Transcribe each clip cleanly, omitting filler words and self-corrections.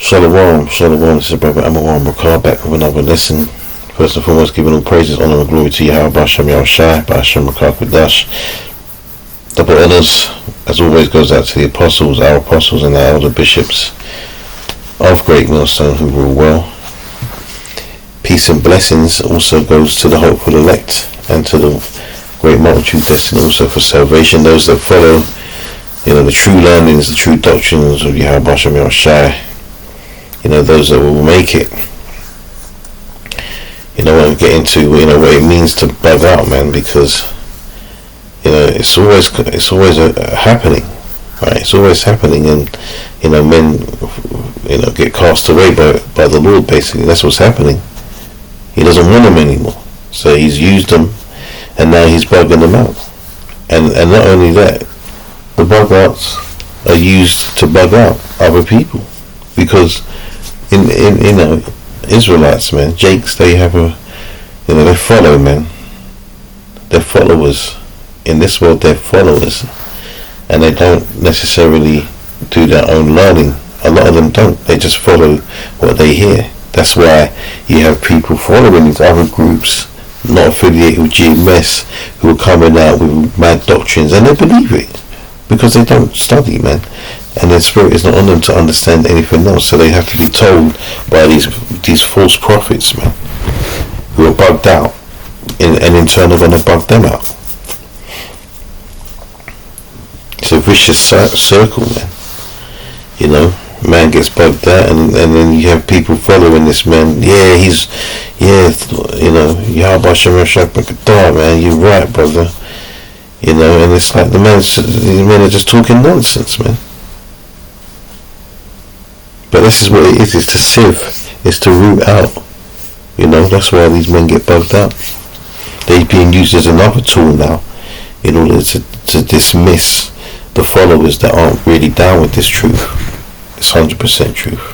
Shalom, shalom. This is Brother Amawan Makar back with another lesson. First and foremost, giving all praises, honor, and glory to Yahweh, Ba'ashem Yahushai, Ba'ashem Makar Kudash. Double honors, as always, goes out to the apostles, our apostles, and our elder bishops of Great Millstone who rule well. Peace and blessings also goes to the hopeful elect and to the great multitude destined also for salvation. Those that follow, the true learnings, the true doctrines of Yahweh, Ba'ashem Yahushai. Those that will make it. When we get into what it means to bug out, man, because it's always happening, right? It's always happening, and men get cast away by the Lord. Basically, that's what's happening. He doesn't want them anymore, so he's used them, and now he's bugging them out. And not only that, the bug outs are used to bug out other people, because in Israelites, man, Jakes, they have they follow, man. They're followers. In this world, they're followers. And they don't necessarily do their own learning. A lot of them don't. They just follow what they hear. That's why you have people following these other groups, not affiliated with GMS, who are coming out with mad doctrines, and they believe it. Because they don't study, man. And their spirit is not on them to understand anything else, so they have to be told by these false prophets, man, who are bugged out, and in turn are going to bug them out. It's a vicious circle, man. Man gets bugged out, and then you have people following this man. Yahweh Ba'ashem Yahushai, man, you're right, brother. And it's like the men are just talking nonsense, man. But this is what it is to sieve, is to root out. That's why these men get bugged out. They're being used as another tool now in order to dismiss the followers that aren't really down with this truth. It's 100% truth.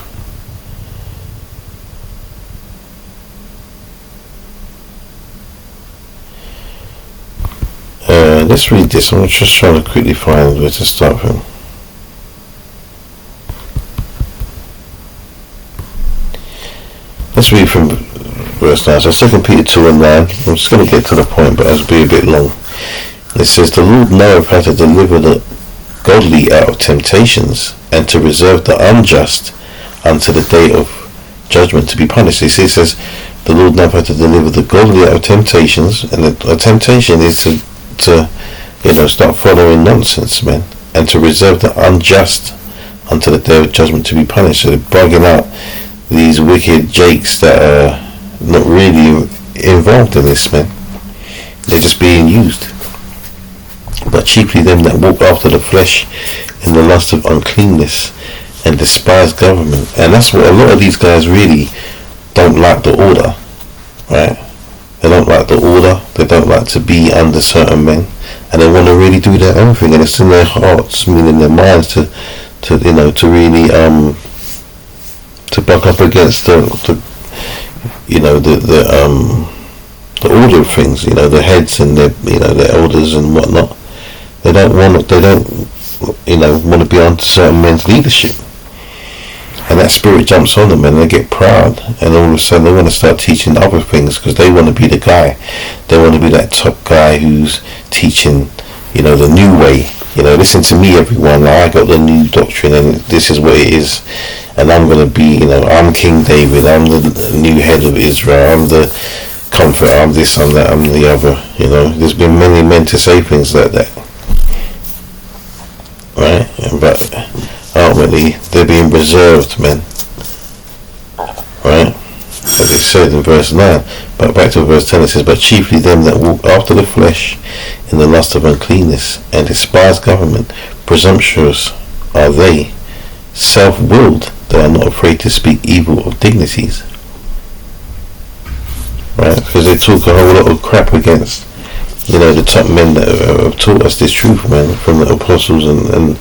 Let's read this. I'm just trying to quickly find where to start from. Let's read from verse 9. So 2 Peter 2 and 9. I'm just going to get to the point, but it'll be a bit long. It says, the Lord knoweth how to deliver the godly out of temptations, and to reserve the unjust unto the day of judgment to be punished. It says, the Lord knoweth how to deliver the godly out of temptations, and a temptation is to start following nonsense, man, and to reserve the unjust unto the day of judgment to be punished. So they're bugging out these wicked jakes that are not really involved in this, man. They're just being used. But chiefly them that walk after the flesh in the lust of uncleanness and despise government. And that's what a lot of these guys really don't like, the order, right? They don't like the order. They don't like to be under certain men, and they want to really do their own thing. And it's in their hearts, meaning their minds, to really to buck up against the order of things. The heads and their elders and whatnot. They don't want to be under certain men's leadership. And that spirit jumps on them, and they get proud, and all of a sudden they want to start teaching other things, because they want to be the guy. They want to be that top guy who's teaching, the new way. Listen to me, everyone. I got the new doctrine, and this is what it is. And I'm going to be, I'm King David. I'm the new head of Israel. I'm the comforter. I'm this, I'm that, I'm the other. There's been many men to say things like that, right? But ultimately, they're being preserved, man. Right? As it said in verse 9. But back to verse 10, it says, but chiefly them that walk after the flesh in the lust of uncleanness and despise government. Presumptuous are they, self-willed, they are not afraid to speak evil of dignities. Right? Because they talk a whole lot of crap against the top men that have taught us this truth, man, from the apostles and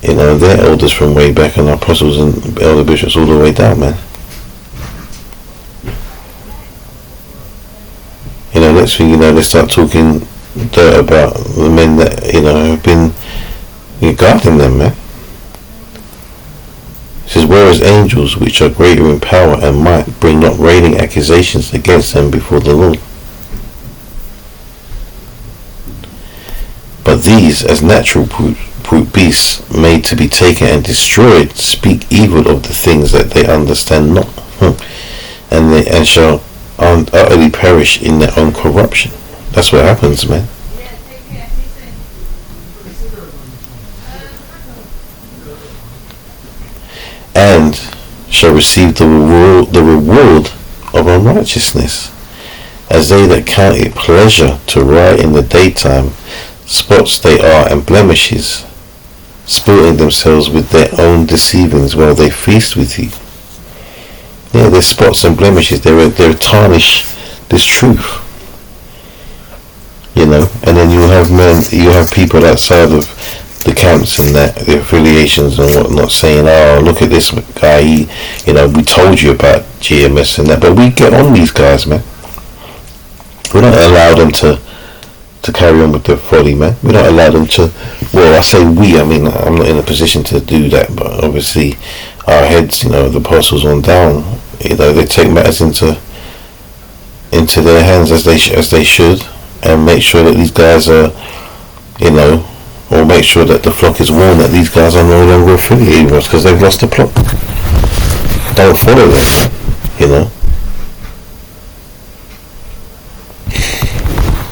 their elders from way back, and apostles and elder bishops all the way down, man. Next thing they start talking dirt about the men that have been guarding them, man. It says, whereas angels, which are greater in power and might, bring not railing accusations against them before the Lord. But these, as natural brute beasts, made to be taken and destroyed, speak evil of the things that they understand not, and shall utterly perish in their own corruption. That's what happens, man. And shall receive the reward of unrighteousness, as they that count it pleasure to ride in the daytime. Spots they are and blemishes, sporting themselves with their own deceivings while they feast with you. Yeah, they're spots and blemishes. They tarnish this truth. You know, and then you have people outside of the camps and that, the affiliations and whatnot, saying, "Oh, look at this guy. We told you about GMS and that." But we get on these guys, man. We don't allow them to carry on with their folly, man. We don't allow them to. Well, I say we. I mean, I'm not in a position to do that, but obviously, our heads, the apostles on down, they take matters into their hands as they should, and make sure that these guys are, or make sure that the flock is warned that these guys are no longer affiliated with us because they've lost the plot. Don't follow them,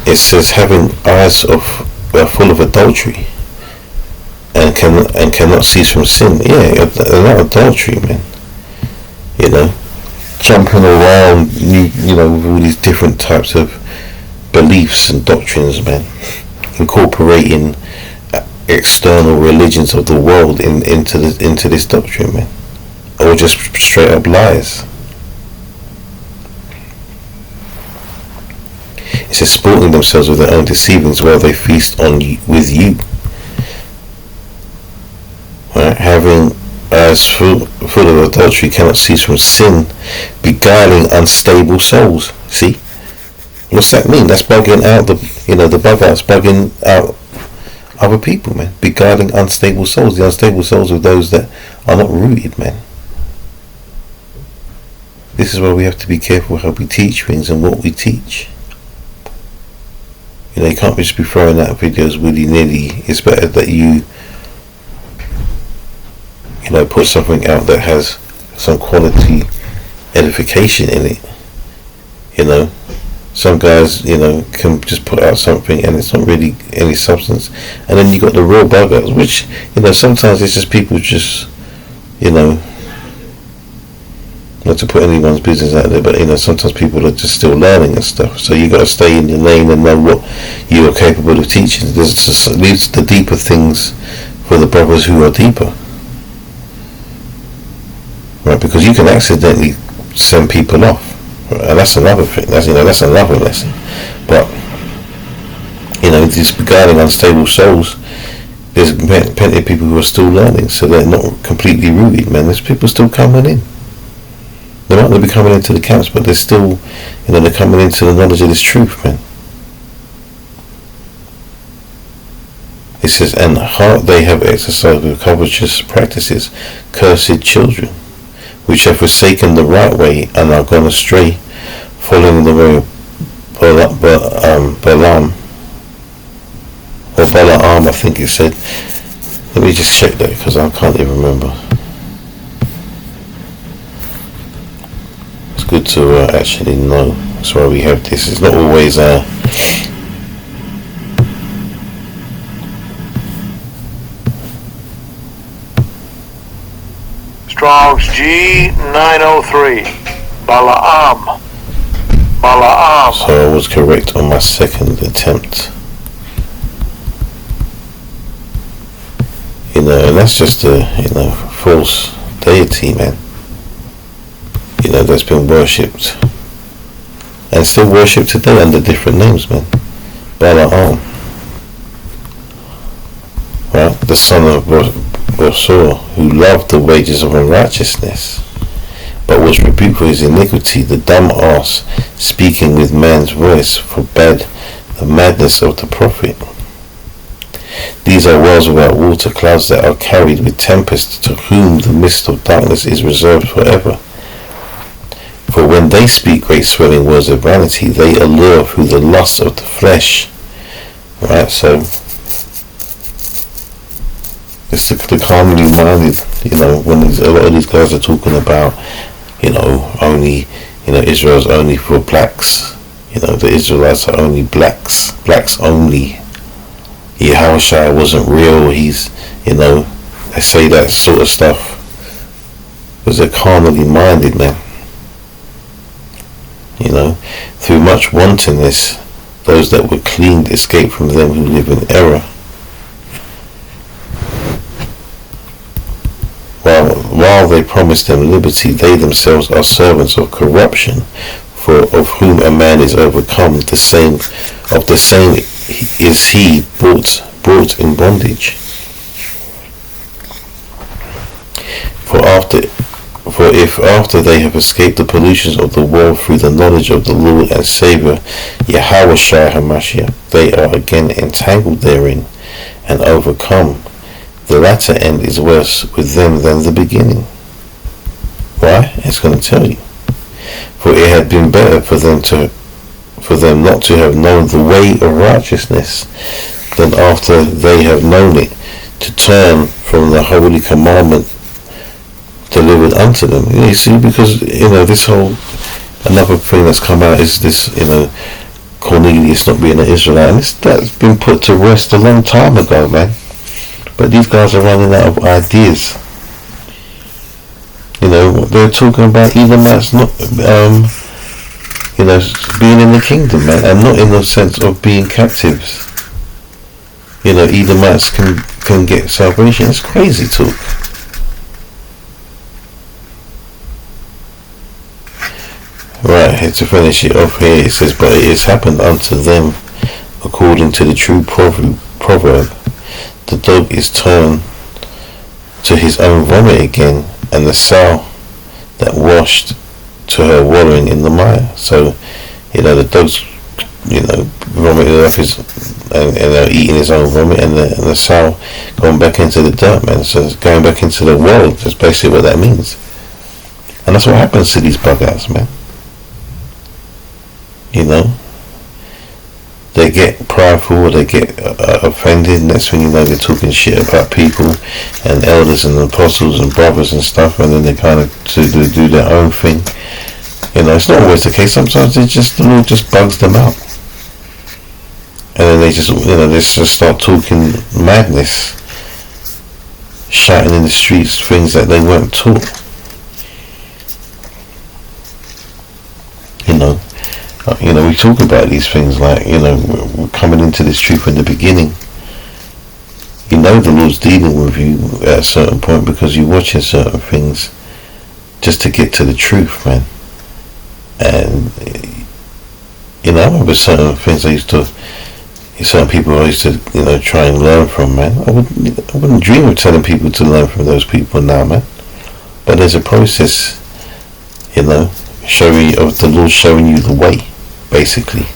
It says having eyes full of adultery and cannot cease from sin. Yeah, a lot of adultery, man. Jumping around, with all these different types of beliefs and doctrines, man. Incorporating external religions of the world into this doctrine, man, or just straight up lies. It says sporting themselves with their own deceivings while they feast with you. Right? Having eyes full of adultery, cannot cease from sin, beguiling unstable souls. See, what's that mean? That's bugging out the bug outs, bugging out other people, man. Beguiling unstable souls. The unstable souls are those that are not rooted, man. This is why we have to be careful how we teach things and what we teach. You can't just be throwing out videos willy-nilly. It's better that you put something out that has some quality edification in it. Some guys, can just put out something and it's not really any substance. And then you got the real buggers, which, sometimes it's just people just, not to put anyone's business out there, but sometimes people are just still learning and stuff. So you got to stay in your lane and know what you are capable of teaching. There's just leaves the deeper things for the brothers who are deeper, right? Because you can accidentally send people off, and that's another thing. That's another lesson. But these beguiling unstable souls. There's plenty of people who are still learning, so they're not completely rooted, man. There's people still coming in. They're not going to be coming into the camps, but they're still, they're coming into the knowledge of this truth, man. It says, and heart they have exercised with covetous practices, cursed children, which have forsaken the right way and are gone astray, following the way of Balaam, or Balaam, I think it said. Let me just check that because I can't even remember. It's good to actually know. That's why we have this. It's not always Strong's G903. Balaam. So I was correct on my second attempt. And that's just a false deity, man. That's been worshipped and still worshipped today under different names, man. Balaam, right? The son of Bosor, who loved the wages of unrighteousness, but was rebuked for his iniquity. The dumb ass, speaking with man's voice, forbade the madness of the prophet. These are wells without water, clouds that are carried with tempest, to whom the mist of darkness is reserved forever. For when they speak great swelling words of vanity, they allure through the lust of the flesh. Right, so it's the carnally minded, when a lot of these guys are talking about, only, Israel's only for blacks, the Israelites are only blacks only. Yahushua wasn't real, he's, they say that sort of stuff because they're carnally minded, man. Through much wantonness, those that were cleaned escape from them who live in error. While they promise them liberty, they themselves are servants of corruption, for of whom a man is overcome, of the same is he brought in bondage. For if after they have escaped the pollutions of the world through the knowledge of the Lord and Saviour Yahushua HaMashiach, they are again entangled therein and overcome, the latter end is worse with them than the beginning. Why? It's going to tell you. For it had been better for them not to have known the way of righteousness, than after they have known it, to turn from the holy commandment delivered unto them. You see, because this whole, another thing that's come out is this, Cornelius not being an Israelite, and that's been put to rest a long time ago, man. But these guys are running out of ideas. They're talking about Edomites not, being in the kingdom, man, and not in the sense of being captives. Edomites can get salvation. It's crazy talk. Right, here to finish it off here, it says, but it has happened unto them according to the true proverb. The dog is turned to his own vomit again, and the sow that washed to her wallowing in the mire. So, the dog's, vomiting off his, and eating his own vomit, and the sow going back into the dirt, man. So it's going back into the world. That's basically what that means. And that's what happens to these bug-outs, man. They get prideful, they get offended. Next thing you know, they're talking shit about people and elders and apostles and brothers and stuff, and then they kind of do their own thing. It's not always the case. Sometimes the Lord just bugs them out, and then they just start talking madness, shouting in the streets things that they weren't taught. We talk about these things like, we're coming into this truth in the beginning. The Lord's dealing with you at a certain point because you're watching certain things just to get to the truth, man. And, I remember certain things certain people I used to, try and learn from, man. I wouldn't dream of telling people to learn from those people now, man. But there's a process, of the Lord showing you the way, basically.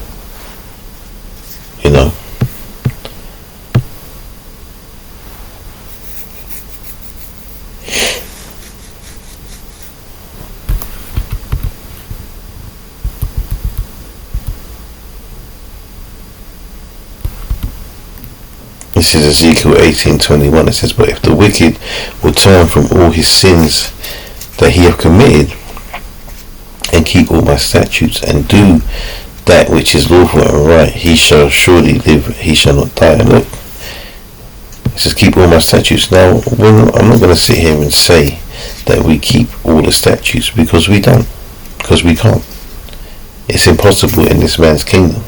This is Ezekiel 18:21. It says, but if the wicked will turn from all his sins that he hath committed, and keep all my statutes, and do that which is lawful and right, he shall surely live, he shall not die. And look, it says keep all my statutes. Now, I'm not going to sit here and say that we keep all the statutes, because we don't, because we can't. It's impossible in this man's kingdom,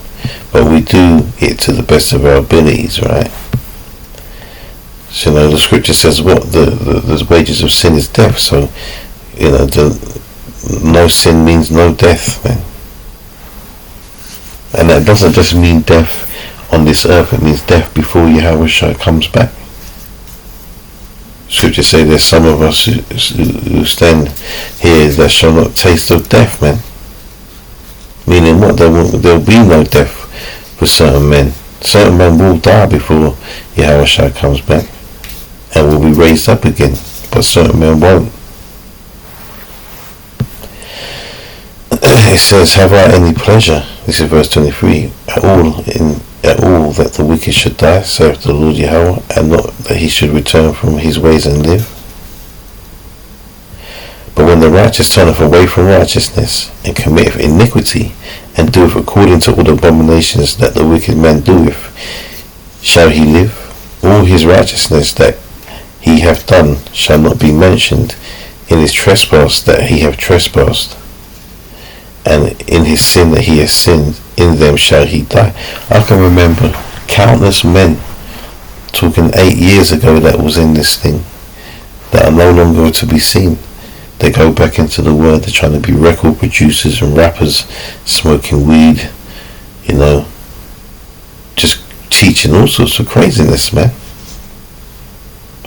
but we do it to the best of our abilities, right? So the scripture says what the wages of sin is death. So no sin means no death, man. And that doesn't just mean death on this earth, it means death before Yahushua comes back. Scripture say there's some of us who stand here that shall not taste of death, man. Meaning what? There'll be no death for certain men. Certain men will die before Yahushua comes back and will be raised up again, but certain men won't. It says, have I any pleasure, this is verse 23, at all that the wicked should die, saith the Lord Yahweh, and not that he should return from his ways and live? But when the righteous turneth away from righteousness, and committeth iniquity, and doeth according to all the abominations that the wicked man doeth, shall he live? All his righteousness that he hath done shall not be mentioned in his trespass that he hath trespassed, and in his sin that he hath sinned, in them shall he die. I can remember countless men talking 8 years ago that was in this thing that are no longer to be seen. They go back into the word. They're trying to be record producers and rappers, smoking weed, just teaching all sorts of craziness, man.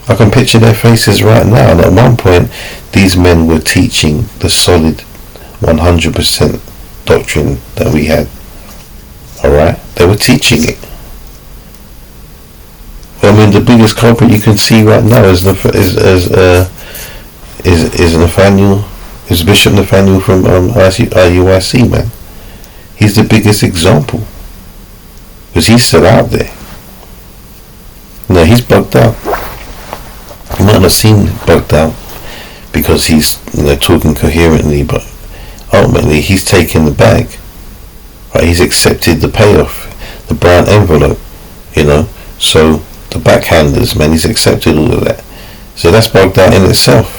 I can picture their faces right now, and at one point these men were teaching the solid 100% doctrine that we had. Alright? They were teaching it. I mean, the biggest culprit you can see right now is Nathaniel, is Bishop Nathaniel from IUIC, man. He's the biggest example, because he's still out there. No, he's bugged out. You might not seem bugged out because he's talking coherently, but ultimately he's taken the bag. Right? He's accepted the payoff, the brown envelope. So the backhanders, man, he's accepted all of that. So that's bugged out in itself.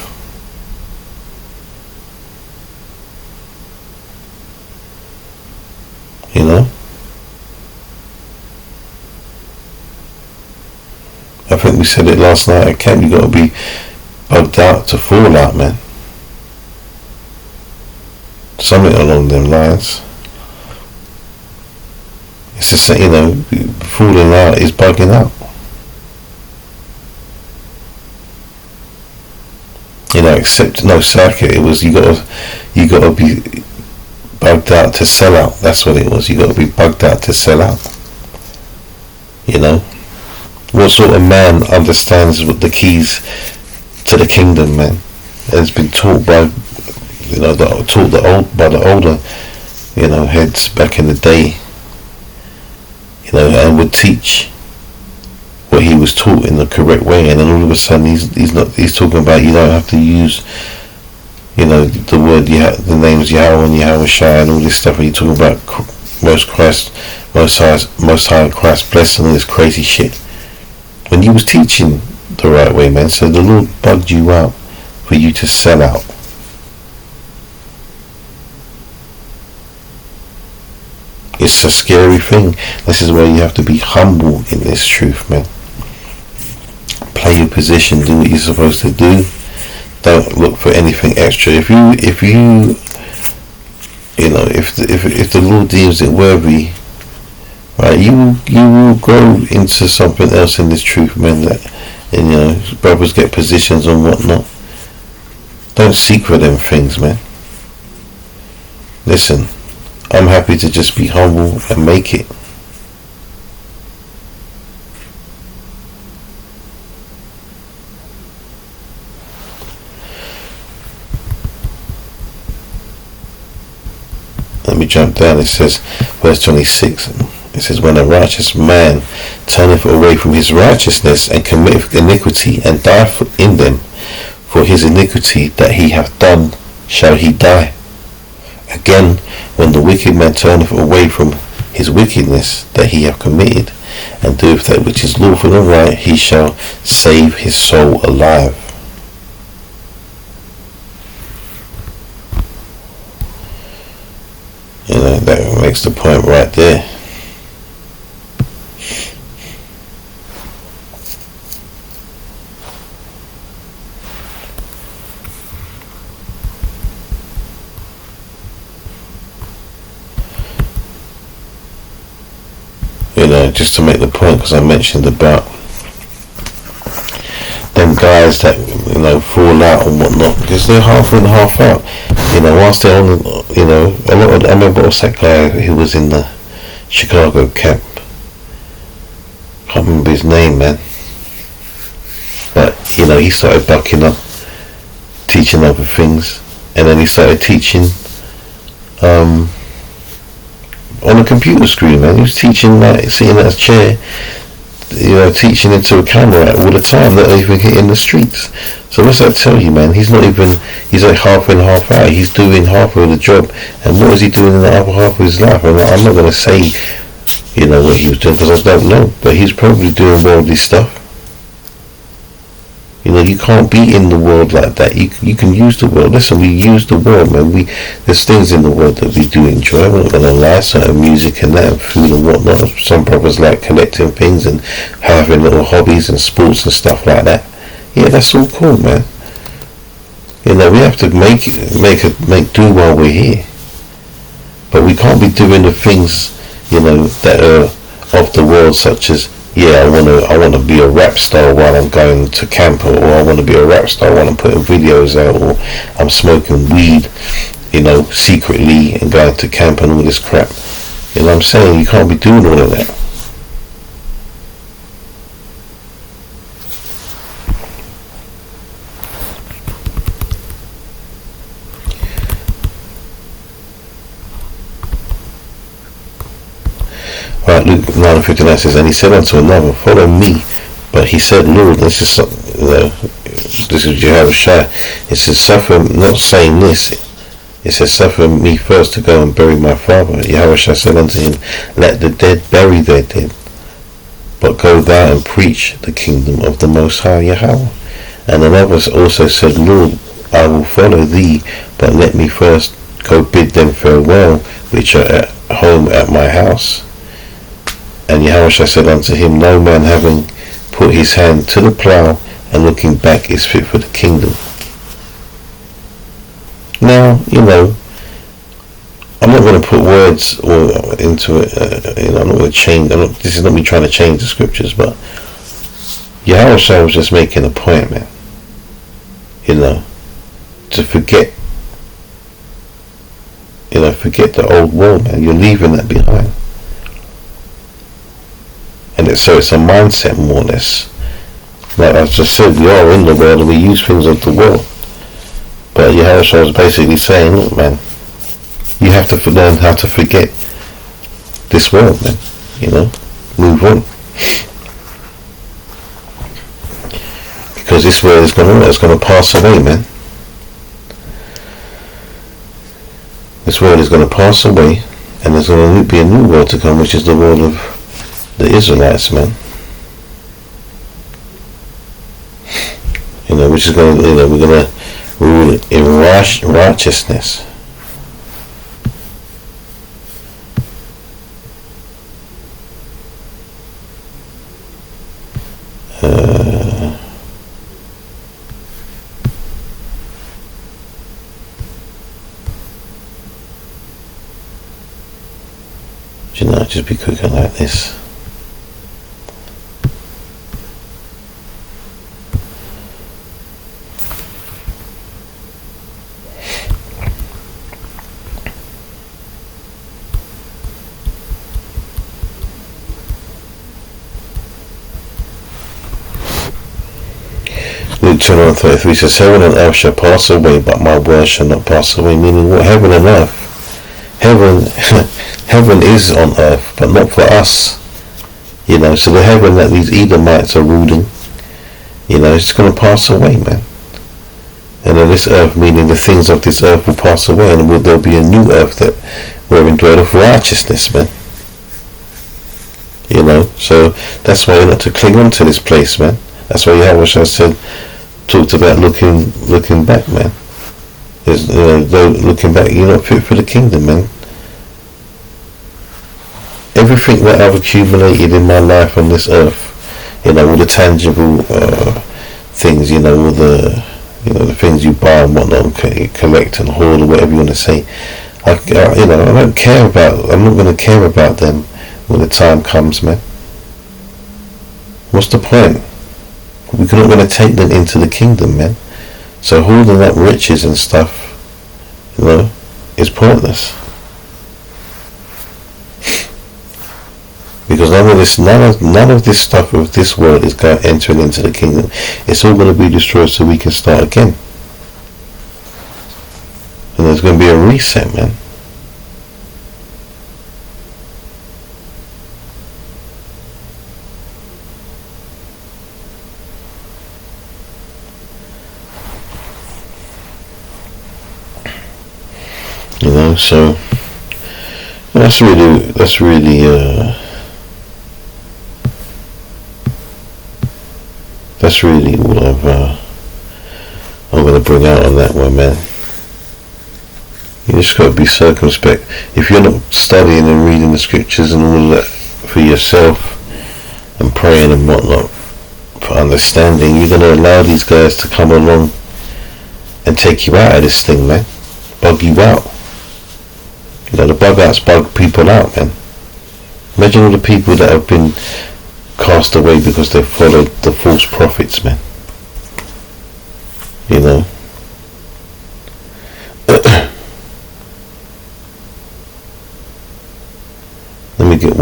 I think we said it last night at camp, you got to be bugged out to fall out, man. Something along them lines. It's just, falling out is bugging out. Except circuit. It was you got to be bugged out to sell out. That's what it was. You got to be bugged out to sell out. What sort of man understands what the keys to the kingdom, man? Has been taught by, by the older, heads back in the day, and would teach what he was taught in the correct way, and then all of a sudden he's talking about you don't have to use, the word, the names Yahweh and Yahweh Shai and all this stuff, and you're talking about most high Christ blessed and all this crazy shit. When you was teaching the right way, man, so the Lord bugged you out for you to sell out. It's a scary thing. This is where you have to be humble in this truth, man. Play your position, do what you're supposed to do. Don't look for anything extra. If the Lord deems it worthy, right, you will grow into something else in this truth, man. That brothers get positions and whatnot. Don't seek for them things, man. Listen, I'm happy to just be humble and make it. Let me jump down. It says, verse 26. It says, when a righteous man turneth away from his righteousness and committeth iniquity and dieth in them, for his iniquity that he hath done shall he die. Again, when the wicked man turneth away from his wickedness that he hath committed, and doeth that which is lawful and right, he shall save his soul alive. That makes the point right there. Just to make the point, because I mentioned about them guys that fall out and whatnot, because they're half in and half out. Whilst they're on, a lot of, I remember what's that guy who was in the Chicago camp, can't remember his name, man. But you know, he started bucking up, teaching other things, and then he started teaching on a computer screen, man. He was teaching like sitting at a chair, you know, teaching into a camera all the time, not even hitting the streets. So what's that tell you, man? He's like half in, half out. He's doing half of the job, and what is he doing in the other half of his life? I'm not going to say, you know, what he was doing, because I don't know, but he's probably doing worldly stuff. You know, you can't be in the world like that. You can use the world. Listen, we use the world, man. There's things in the world that we do enjoy. I'm not gonna lie, certain music and that, and food and whatnot. Some brothers like collecting things and having little hobbies and sports and stuff like that. Yeah, that's all cool, man. You know, we have to make do while we're here. But we can't be doing the things, you know, that are of the world, such as, yeah, I wanna be a rap star while I'm going to camp, or I wanna be a rap star while I'm putting videos out, or I'm smoking weed, you know, secretly and going to camp and all this crap. You know what I'm saying? You can't be doing all of that. Right, Luke 9:59 says, and he said unto another, follow me. But he said, Lord, this is Jehovah Shai. It says, suffer, not saying this, it says, suffer me first to go and bury my father. Jehovah Shai said unto him, let the dead bury their dead, but go thou and preach the kingdom of the Most High Yahweh. And another also said, Lord, I will follow thee, but let me first go bid them farewell, which are at home at my house. And Yahushua said unto him, no man having put his hand to the plough and looking back is fit for the kingdom. Now, you know, I'm not going to put words into it, you know, I'm not going to change, this is not me trying to change the scriptures, but Yahushua was just making a point, man. You know, to forget the old world, man. You're leaving that behind. And so it's a mindset, more or less. Like I just said, we are in the world and we use things of the world. But Yahushua was basically saying, look, man, you have to learn how to forget this world, man. You know, move on. Because this world is going to pass away, man. This world is going to pass away, and there's going to be a new world to come, which is the world of the Israelites, man. You know, which is going to, you know, we're going to rule in righteousness. You know, just be cooking like this. Luke 21:33 says, heaven and earth shall pass away, but my word shall not pass away. Meaning, what? Heaven and earth. Heaven is on earth, but not for us. You know, so the heaven that these Edomites are ruling, you know, it's going to pass away, man. And then this earth, meaning the things of this earth will pass away, and there'll be a new earth that wherein dwelleth righteousness, man. You know, so that's why you're not to cling on to this place, man. That's why Yahushua said, talked about looking back, man. There's, you know, looking back, you're not fit for the kingdom, man. Everything that I've accumulated in my life on this earth, you know, all the tangible things, you know, all the, you know, the things you buy and whatnot, collect and hoard or whatever you want to say. You know, I don't care about. I'm not going to care about them when the time comes, man. What's the point? We're not going to take them into the kingdom, man. So holding up riches and stuff, you know, is pointless. Because none of this stuff of this world is going entering into the kingdom. It's all going to be destroyed so we can start again. And there's going to be a reset, man. You know, so that's really what I'm going to bring out on that one, man. You just got to be circumspect. If you're not studying and reading the scriptures and all of that for yourself and praying and whatnot for understanding, you're going to allow these guys to come along and take you out of this thing, man. Bug you out. You know, the bug outs bug people out, man. Imagine all the people that have been cast away because they followed the false prophets, man. You know. Let me get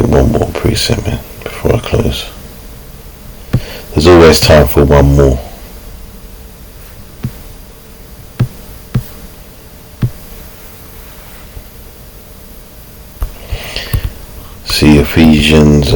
one more precept, man, before I close. There's always time for one more. See Ephesians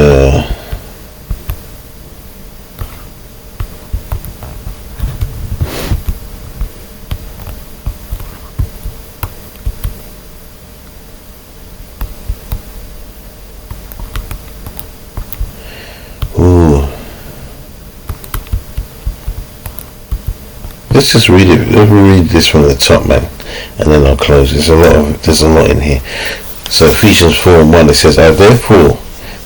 let's just read it. Let me read this from the top, man, and then I'll close. There's a lot in here. So Ephesians 4:1, it says, "I therefore,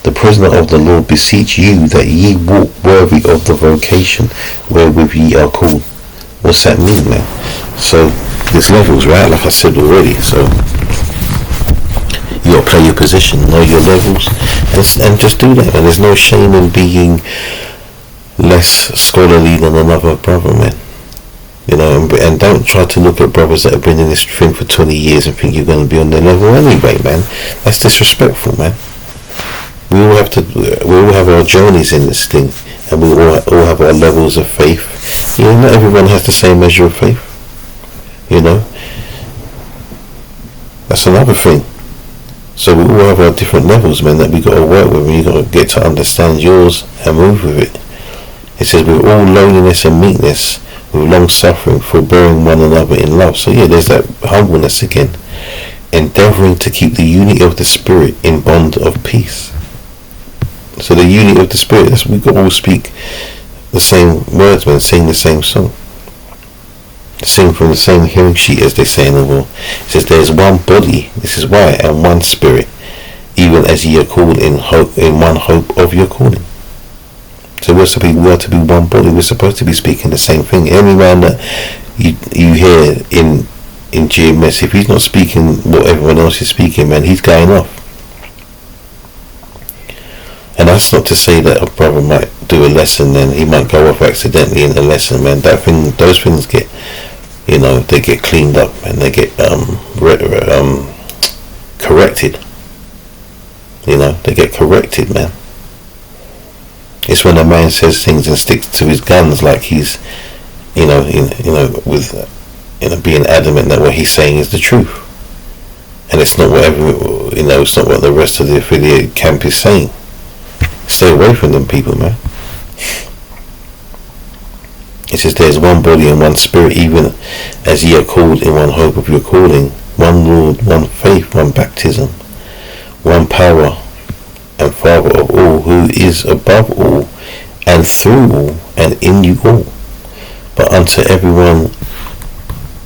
the prisoner of the Lord, beseech you that ye walk worthy of the vocation wherewith ye are called." What's that mean, man? So there's levels, right? Like I said already. So you gotta play your position, know your levels, and just do that. And there's no shame in being less scholarly than another brother, man. You know, and don't try to look at brothers that have been in this thing for 20 years and think you're going to be on their level anyway, man. That's disrespectful, man. We all have our journeys in this thing, and we all have our levels of faith. You know, not everyone has the same measure of faith. You know, that's another thing. So we all have our different levels, man, that we got to work with, and you got to get to understand yours and move with it. It says, with all lowliness and meekness, with long suffering, forbearing one another in love. So yeah, there's that humbleness again. Endeavouring to keep the unity of the Spirit in bond of peace. So the unity of the Spirit, that's we all speak the same words, man, sing the same song. Sing from the same hearing sheet, as they say in the war. It says there's one body, this is why, and one Spirit, even as ye are called in one hope of your calling. So we are to be one body. We're supposed to be speaking the same thing. Every man that you hear in GMS, if he's not speaking what everyone else is speaking, man, he's going off. And that's not to say that a brother might do a lesson, then he might go off accidentally in a lesson, man. Those things get, you know, they get cleaned up and they get corrected. You know, they get corrected, man. It's when a man says things and sticks to his guns, like he's, with being adamant that what he's saying is the truth, and it's not it's not what the rest of the affiliated camp is saying. Stay away from them people, man. It says there's one body and one Spirit, even as ye are called in one hope of your calling, one Lord, one faith, one baptism, one power and Father of all, who is above all, and through all, and in you all. But unto every one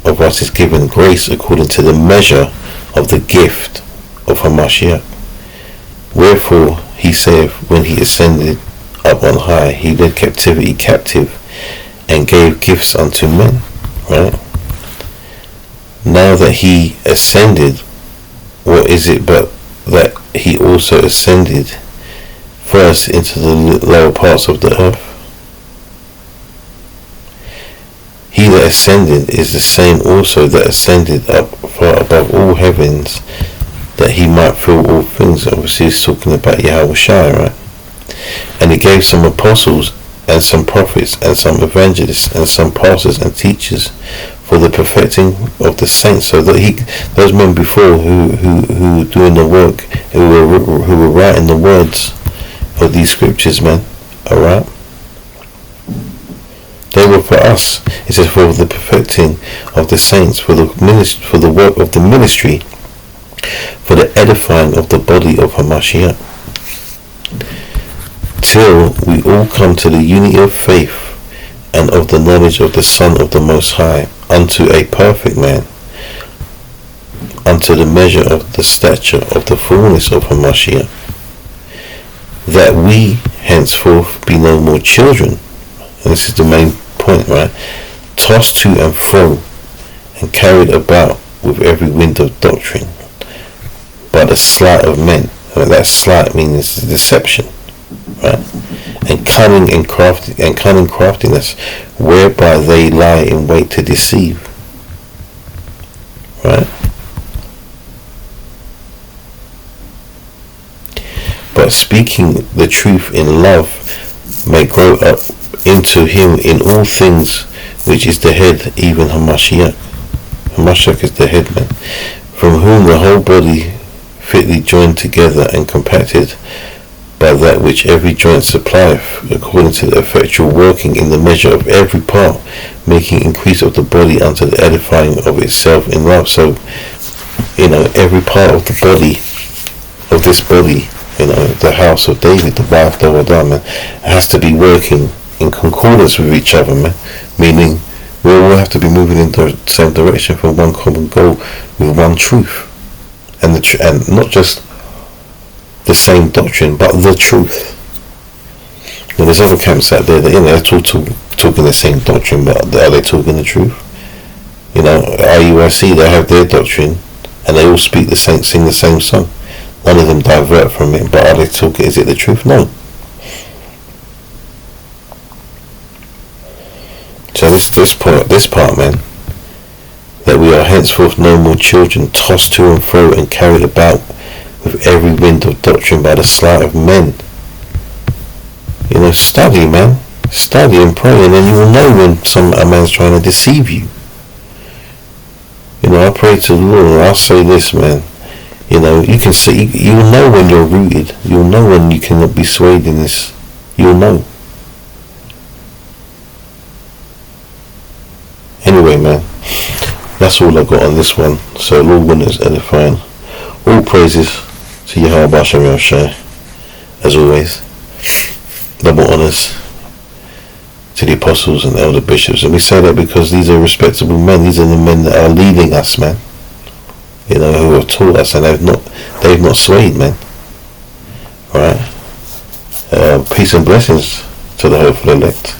of us is given grace according to the measure of the gift of Hamashiach. Wherefore he saith, when he ascended up on high, he led captivity captive, and gave gifts unto men. Right? Now that he ascended, what is it but that he also ascended first into the lower parts of the earth? He that ascended is the same also that ascended up far above all heavens, that he might fill all things. Obviously, he's talking about Yahweh Shai, right? And he gave some apostles, and some prophets, and some evangelists, and some pastors and teachers, for the perfecting of the saints, so that those men before who were doing the work, who were writing the words of these scriptures, man, alright, they were for us. It says for the perfecting of the saints, for the work of the ministry, for the edifying of the body of Hamashiach, till we all come to the unity of faith and of the knowledge of the Son of the Most High, unto a perfect man, unto the measure of the stature of the fullness of Hamashiach, that we henceforth be no more children. And this is the main point, right? Tossed to and fro and carried about with every wind of doctrine by the sleight of men. That sleight means deception, right? And cunning craftiness, whereby they lie in wait to deceive, right? But speaking the truth in love may grow up into him in all things, which is the head, even Hamashiach. Hamashiach is the head, man, from whom the whole body fitly joined together and compacted by that which every joint supplieth, according to the effectual working in the measure of every part, making increase of the body unto the edifying of itself in love. So, every part of the body, of this body, the house of David, the wife, the man, has to be working in concordance with each other, man. Meaning, we all have to be moving in the same direction for one common goal with one truth, and not just the same doctrine, but the truth. Well, there's other camps out there that they're talking the same doctrine, but are they talking the truth? IUIC, they have their doctrine, and they all sing the same song. None of them divert from it, but are they talking? Is it the truth? No. So this part, man, that we are henceforth no more children, tossed to and fro and carried about with every wind of doctrine by the sleight of men. Study, man. Study and pray, and then you will know when a man's trying to deceive you. I pray to the Lord, and I'll say this, man. You can see, you'll know when you're rooted. You'll know when you cannot be swayed in this. You'll know. Anyway, man, that's all I got on this one. So, Lord willing, is edifying. All praises to Yahweh Bashem Yahushai, as always. Double honours to the apostles and elder bishops, and we say that because these are respectable men. These are the men that are leading us, man. Who have taught us, and they've not swayed, man. Right? Peace and blessings to the hopeful elect,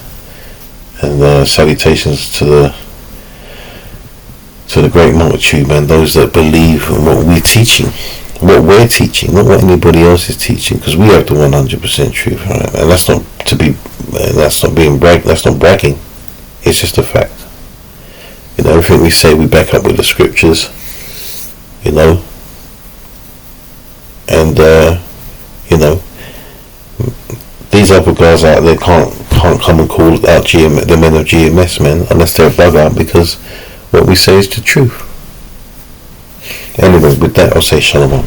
and salutations to the great multitude, man. Those that believe in what we're teaching, not what anybody else is teaching, because we have the 100% truth, right? And that's not bragging. It's just a fact. Everything we say, we back up with the scriptures. And these other guys out there can't come and call out the men of GMS, man, unless they're a bug out, because what we say is the truth. Anyway, with that, I'll say shalom.